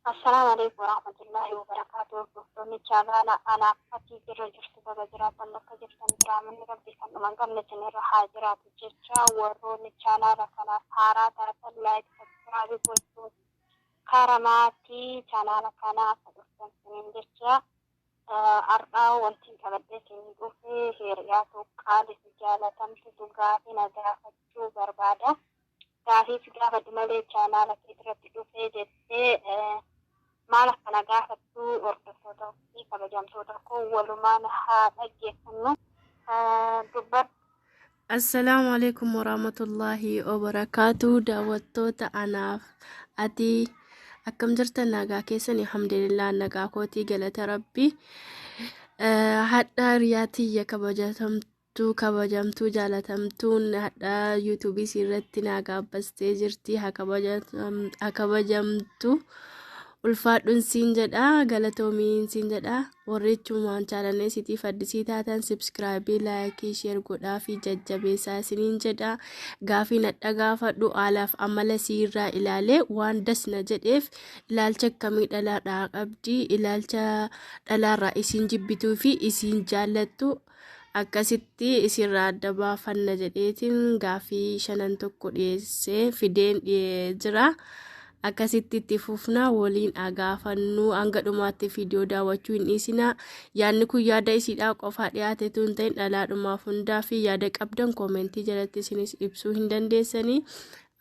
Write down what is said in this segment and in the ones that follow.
السلام عليكم ورحمة الله وبركاته. دكتور شغالة أنا أتي جرجرت بجرات الله كجرت نترى من ربي كان من قبل سنة حاجرات الجشة ورون شغالة كنا حارات الله تكسر بقول كراماتي شغالة كنا فدكتور سنين جشة أربعة وانتين كبدة سنين دوفي هيريات وقال سجالة تمشي تقافي نجاحة شو بربادة قافي سجالة دمالي شغالة كترة دوفي جدة malah kana gaafattu hordoftoota fi kabajamtoota koo walumaan haa dhaggeeffannu. Dubbat Assalamu alaikum warahmatullahi wabarakatuh. Daawwattoota anaaf ati akkam jirtan? nagaa keessan? Alhamdulillah nagaa kootii galata rabbi. Hadha riyaatiyya kabajamtuu jaalatamtuun hadha yuutuubii irratti nagaa bastee jirti. haa kabajamtu ulfaadhuun siin jedha, galatoomiin siin jedha. Warrichumaan chaalanee sitiif addisii taatan subscribe, like, share godhaa fi jajjabeessaa isiniin jedha. Gaafii nadha gaafadhu haalaaf amala siirraa ilaalee waan dasna jedheef ilaalcha akkamii dhalaadhaa qabdi, ilaalcha dhalaarraa isin jibbituu fi isin jaallattu akkasitti isinirraa adda baafanna jedheetiin gaafii shanan tokko dhiyeessee fideen jira. Akkasitti itti fufna waliin agaafannu hanga dhumaatti viidiyoo daawwachuu hin dhiisina. Yaadni kun yaada isiidhaa qofaa dhiyaate tun ta'in dhalaadhumaaf hundaa fi yaada qabdan koomentii jalatti isinis ibsuu hin dandeessanii.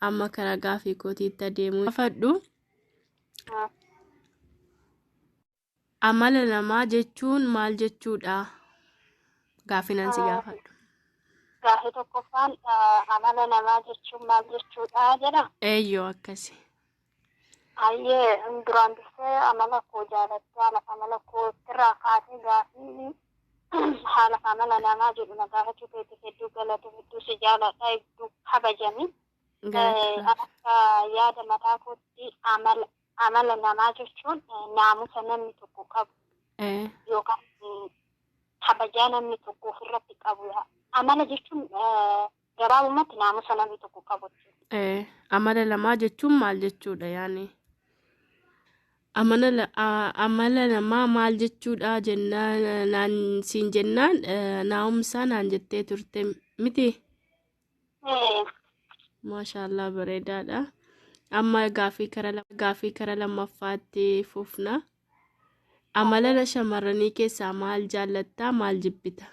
Amma karaa gaafii kootiitti adeemuu gaafadhu. Amala namaa jechuun maal jechuudha? Gaafinan si gaafadhu. gaafii tokkoffaan amala namaa jechuun maal jechuudha jedha. Eeyyoo akkasi. Ayyee duraan dursee amala koo jaalatte haala amala koo irraa kaatee gaafii haala amala namaa jedhu na gaafachuu keetti hedduu galatu hedduu si jaaladha hedduu kabajami. Akka yaada mataa kootti amala namaa jechuun naamusa namni tokko qabu yookaan kabajaa namni tokko ofirratti qabu. Amala jechuun gabaabumatti naamusa namni tokko qabu. Amala namaa jechuun maal jechuudha yaani? Amala namaa maal jechuudha jennaan naan siin jennaan naa'umsaa naan jettee turte miti? Maashaallah bareedaadha. Amma gaafii kara lammaffaatti fufna. Amala shamarranii keessaa maal jaallatta maal jibbita?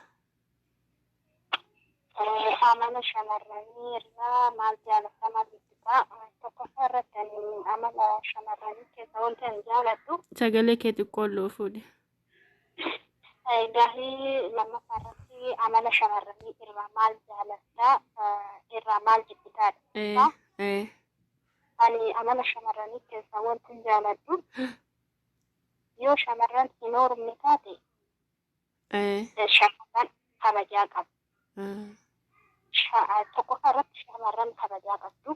Amala shamarranii irraa maal jaalatta maal jibbita? Tokkoffaa irratti amala shamarranii keessa wanti ani jaaladhu. Sagalee kee xiqqoo fuudhe. Gaafii lammaffaa irratti amala shamarranii irraa maal jaalatta irraa maal jibbitaadha. Ani amala shamarranii keessa wanti jaaladhu yoo shamarran hin horumne taate shamarran kabajaa qabu. Tokkoffaa irratti shamarran kabajaa qabdu.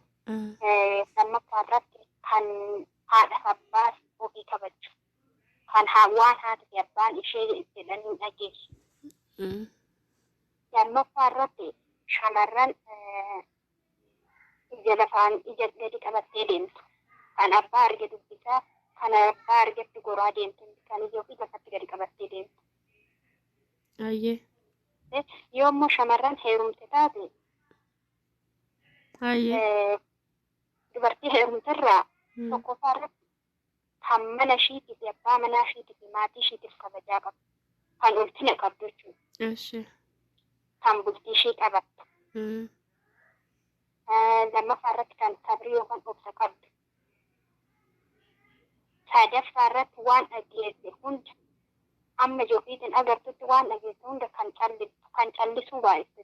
Lammaffaa irratti kan haadha abbaa ofii kabaju. Kan waan haati fi abbaan ishee jedhanii dhageessu. Lammaffaa irratti shamarran ija gadi qabattee deemtu. Kan abbaa arge dubbisaa, kan abbaa argetti goraa deemtu, kan ija ofii lafatti gadi qabattee deemtu. Ayyee. Yoo immoo shamarran heerumte taate dubartii heerumterraa tokkoffaa irratti kan mana ishiitiif abbaa manaa ishiitiif maatii ishiitiif kabajaa qabdu. Kan ulfina qabdu jechuudha. Kan bultii ishii qabattu. Lammaffaa irratti kan sabrii yookaan obsa qabdu. Sadaffaa irratti waan dhageesse hunda amma joofiitiin agartutti waan dhageesse hunda kan callisuu baay'issu.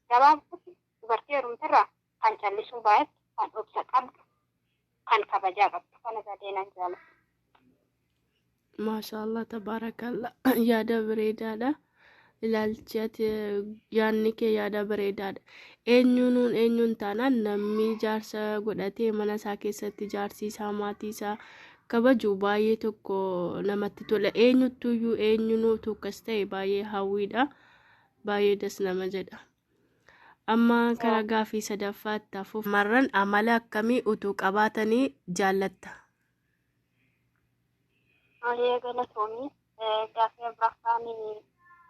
Gabaabatti dubartii heerumterraa kan callisuu baay'issu, kan obsa qabdu, kan kabajaa qabdu. Kana sadeenan jaalladha. Maashaallah tabaarakallah. Yaada bareedaadha. Ilaalchati yaadni kee yaada bareedaadha. Eenyuun taanaan namni jaarsa godhatee mana isaa keessatti jaarsi isaa maatii isaa kabaju baay'ee tokko namatti tola. Eenyuttuyyuu eenyunuutu akkas ta'e baay'ee hawwiidha. Baay'ee das nama jedha. Amma karaa gaafii sadaffaatti hafuuf marran amala akkamii utuu qabaatanii jaallatta? Olee galatoomii gaaffii Abiraaffaanii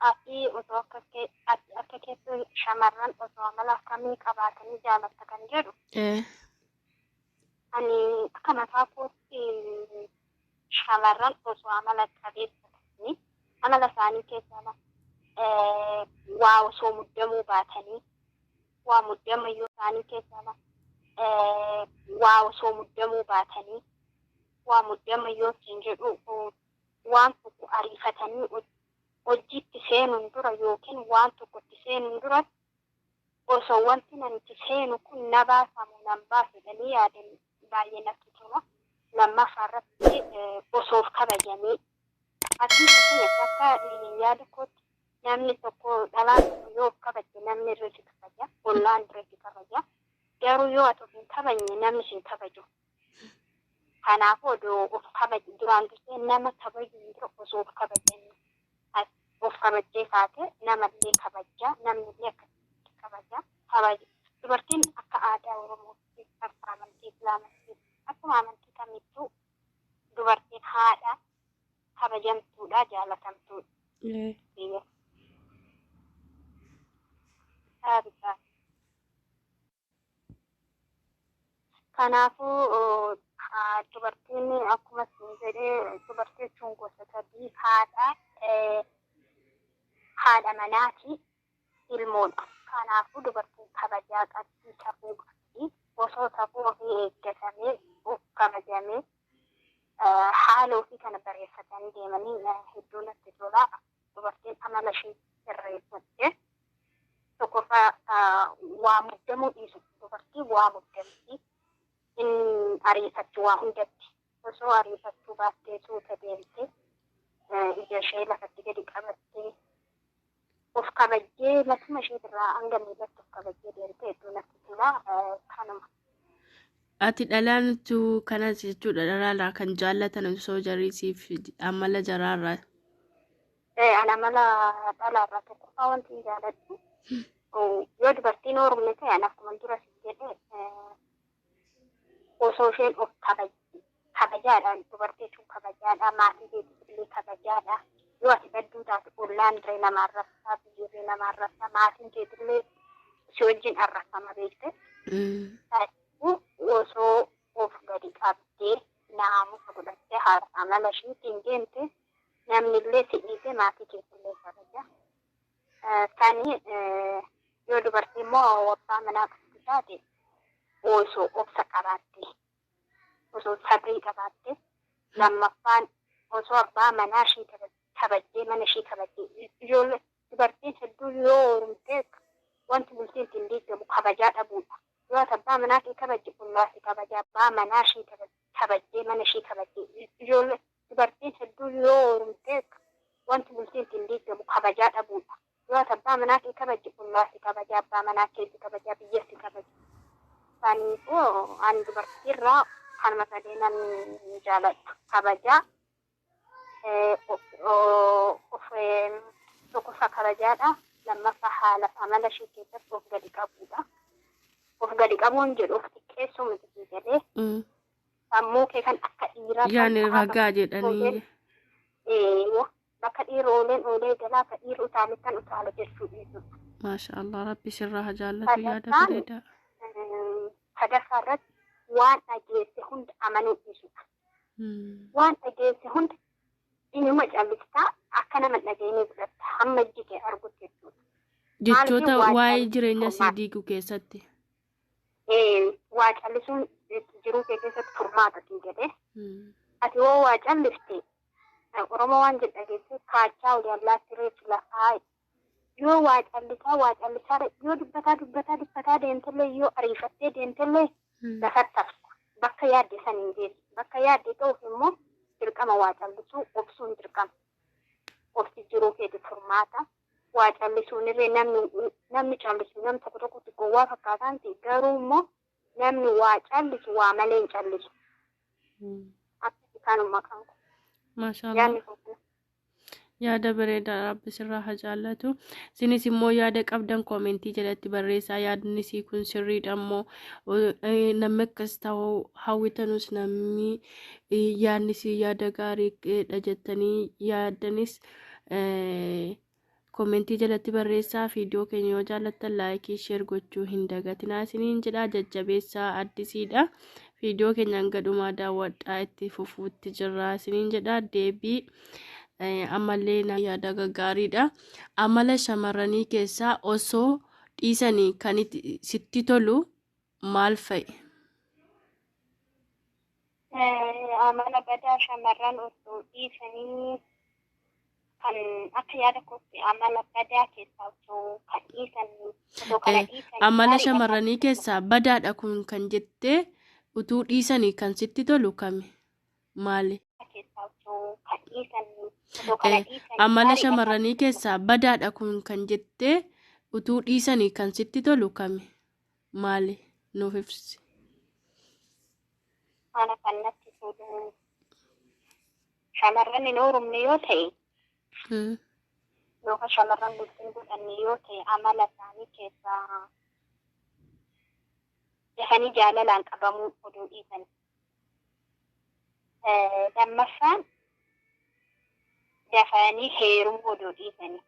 ati osoo akka keessu shamarran osoo amala akkamii qabaatanii jaalatta kan jedhu. Ani akka mataa kootti shamarran osoo amala qabeessatanii amala isaanii keessaa waa osoo muddamuu baatanii waa muddama yoo isaanii keessaa waa osoo muddamuu baatanii waa muddama yoo siin jedhu waan tokko ariifatanii hojiitti seenuun dura yookiin waan tokkotti seenuun dura osoo wanti nanitti seenu kun na baasamu nan baasedhanii yaadan baay'ee natti tola. Lammaffaa irratti osoof kabajanii akkuma akka yaada kootti namni tokko dhalaan tokko yoo of kabaje namni irratti kabaja ollaan irratti kabaja garuu yoo ati of hin kabajne namni sin kabaju. Kanaafuu odoo of kabaju duraan dursee nama kabajuu dura osoo of kabajanii of kabajee kaate namallee kabajaa namnillee akkasitti kabaja. Dubartiin akka aadaa Oromootti akka amantii Islaamaatti akkuma amantii kamittuu dubartiin haadha kabajamtuudha jaalatamtuudha. Kanaafuu dubartiin akkuma siin jedhee dubartii jechuun gosa sadii haadha manaati ilmoodha. Kanaafuu dubartiin kabajaa qabdi safuu qabdi osoo safuu ofii eeggatamee of kabajamee haala ofii kana bareeffatanii deemanii hedduu natti tola. Dubartiin amala ishee sirreeffattee tokkoffaa waa muddamuu dhiisu dubartii waa muddamti. Ariifachuu waa hundatti osoo ariifachuu baattee suuta deemtee ija ishee lafatti gadi qabattee of kabajjee matuma isheetirraa hanga miilatti of kabajjee deemtee hedduu natti tola. Kanuma. Ati dhalaantu kanas jechuudha dhalaarraa kan jaallatan osoo jariisiif amala jaraarraa. Ani amala dhalaarraa tokkoffaa wanti hin jaaladhu yoo dubartiin Oromoo ta'e ani akkuma dura si jedhee osoo isheen of kabajaadha dubartii jechuun kabajaadha maatii keetillee kabajaadha yoo ati gadduu taate ollaan diree namaa arrabsaa biyyirree namaa arrabsaa maatiin keetillee si wajjin arrabsama beekte. Osoo of gadi qabdee naamusa godhattee haala amala isheetiin deemte namnillee si dhiise maatii keetillee kabaja. Kani yoo dubartii immoo abbaa manaa qabdi taate osoo obsa qabaatte osoo sabrii qabaatte lammaffaan osoo abbaa manaa ishee kabajjee mana ishee kabajjee ijoollee dubartiin hedduu yoo horumtee wanti bultiin ittiin deeggamu kabajaa dhabuudha. Yoo abbaa manaa kee kabajje qullaasi kabaja abbaa manaa ishee kabajjee mana ishee kabajjee ijoollee dubartiin hedduu yoo horumtee wanti bultiin ittiin deeggamu kabajaa dhabuudha. Yoo abbaa manaa kee kabajje qullaasi kabaja abbaa manaa keetti kabaja biyyatti kabaja. Kanaafuu ani dubartiirraa kanuma sadee namni jaaladhu kabajaa tokkoffaa kabajaadha lammaffaa haala amala ishee keessatti of gadi qabuudha. Of gadi qabuun jedhu of xiqqeessuu miti jedhee sammuu kee kan akka dhiiraa yaani ragaa jedhanii bakka dhiira oolee galaa ka dhiira utaalettan utaala jechuu dhiisudha. Maashaallah rabbi sirraa haa jaallatu yaada bareedaa. Sadaffaa irratti waan dhageesse hunda amanuu dhiisudha. Waan dhageesse hunda inuma callistaa akka nama dhageenye fudhatta hamma ijji kee argutti jechuudha. Jechoota waa'ee jireenya sii diiguu keessatti. Waa callisuun jiruu kee keessatti furmaata jedhee. Ati yoo waa callifte Oromoo waan jedhu dhageesse kaachaa olii allaatti reefu lafaa. Yoo waa callisaa yoo dubbataa deemtellee yoo ariifattee deemtellee lafatti hafta. Bakka yaadde saniin geessu. Bakka yaadde ta'uuf immoo dirqama waa callisuu obsuun dirqama. Obsi jiruu keeti furmaata. Waa callisuun irree namni callisu nam tokko tokkotti gowwaa fakkaataan garuu immoo namni waa callisu waa malee hin callisu. Akkasii kanuma kan Maashaallah. yaada bareedaa Rabbi sirraa haa jaallatu. Isinis immoo yaada qabdan koomentii jalatti barreessaa. Yaadni isii kun sirriidha immoo namni akkas ta'uu hawwitanus namni yaadni isii yaada gaariidha jettanii yaadanis koomentii jalatti barreessaa. Viidiyoo keenya yoo jaallattan laayikii sheer gochuu hin dagatinaa isiniin jedha. Jajjabeessaa addisiidha. Viidiyoo keenya gadhumaa daawwadhaa itti fufuutti jirra isiniin jedha. Deebii ammallee yaada gaggaariidha. Amala shamarranii keessaa osoo dhiisanii kan sitti tolu maal fa'i? Amala badaa shamarran osoo dhiisanii kan akka yaada kootti amala badaa keessaa osoo kan dhiisanii osoo kana dhiisanii amala shamarranii keessaa badaadha kun kan jettee utuu dhiisanii kan sitti tolu kami? Maali? Amala shamarranii keessaa badaadha kun kan jettee utuu dhiisanii kan sitti tolu kami? Maali? Nuuf ibsi. Ana kan natti tolu shamarran hin horumne yoo ta'e yookaan shamarran bultiin godhanne yoo ta'e amala isaanii keessaa dafanii jaalalaan qabamuu oduu dhiisan. Lammaffaan dafanii heerumuu oduu dhiisanii.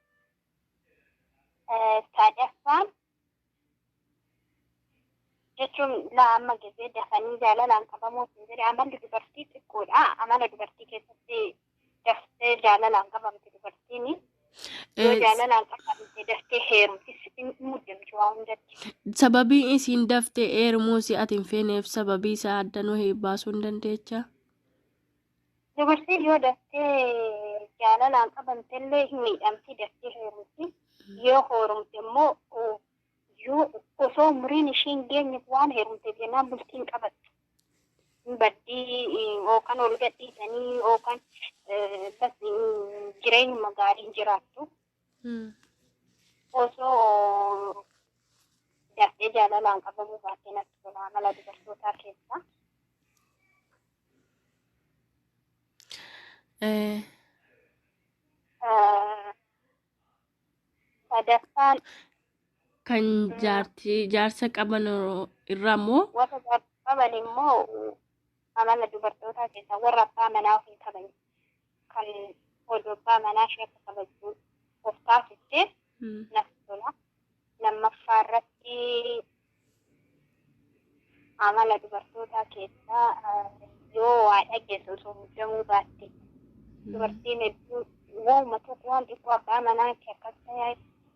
Sadaffaan jechuun amma gisee dafanii jaalalaan qabamuu hin jedhe amalli dubartii xiqqoodha. Amala dubartii keessatti daftee jaalalaan qabamte dubartiin yoo jaalalaan qabamte daftee heerumti hin muddamti waa hundatti. Sababii isiin daftee heerumuu si ati hin feeneef sababii isaa addanoo baasuu hin dandeechaa? Dubartiin yoo daftee jaalalaan qabamtellee hin miidhamti daftee heerumti. Yoo heerumte immoo osoo umriin ishiin geenyeef waan heerumteef jennaan bultiin qabattu. Baddii yookaan ol gadhiisanii yookaan jireenyuma gaariin jiraattu. Osoo daftee jaalalaan qabamuu baattee natti tola amala dubartootaa keessaa. Sadaffaan kan jaarsa qaban irraa immoo warra jaarsa qaban immoo amala dubartootaa keessaa warra abbaa manaa ofii qaban kan abbaa manaa ishee akka kabajuu of taasistee natti tola. Lammaffaa irratti amala dubartootaa keessaa yoo waa dhageessu osoo muddamuu baatte dubartiin hedduu waanuma tokko waan xiqqoo abbaa manaa kee akkas ta'e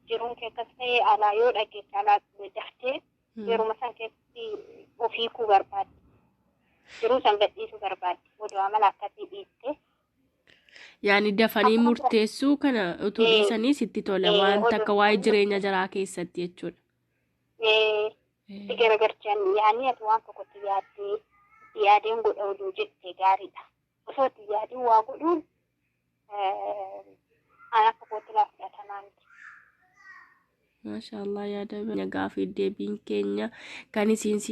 jiruun kee akkas ta'e alaa yoo dhageesse alaa daftee yeruma san keessatti ofii kuu barbaadde jiruu san gadhiisuu barbaadde oduu amala akkasii dhiiste. Yaani dafanii murteessuu kana utuu dhiisanii sitti tola waan takka waa'ee jireenya jaraa keessatti jechuudha. Garagarchaan yaani ati waan tokkotti yaadeen godha oduu jettee gaariidha. Osoo itti yaadiin waa godhuun an akka kootti laa fudhatamaa miti. Maashaallah yaada gaafii deebiin keenya kan isiin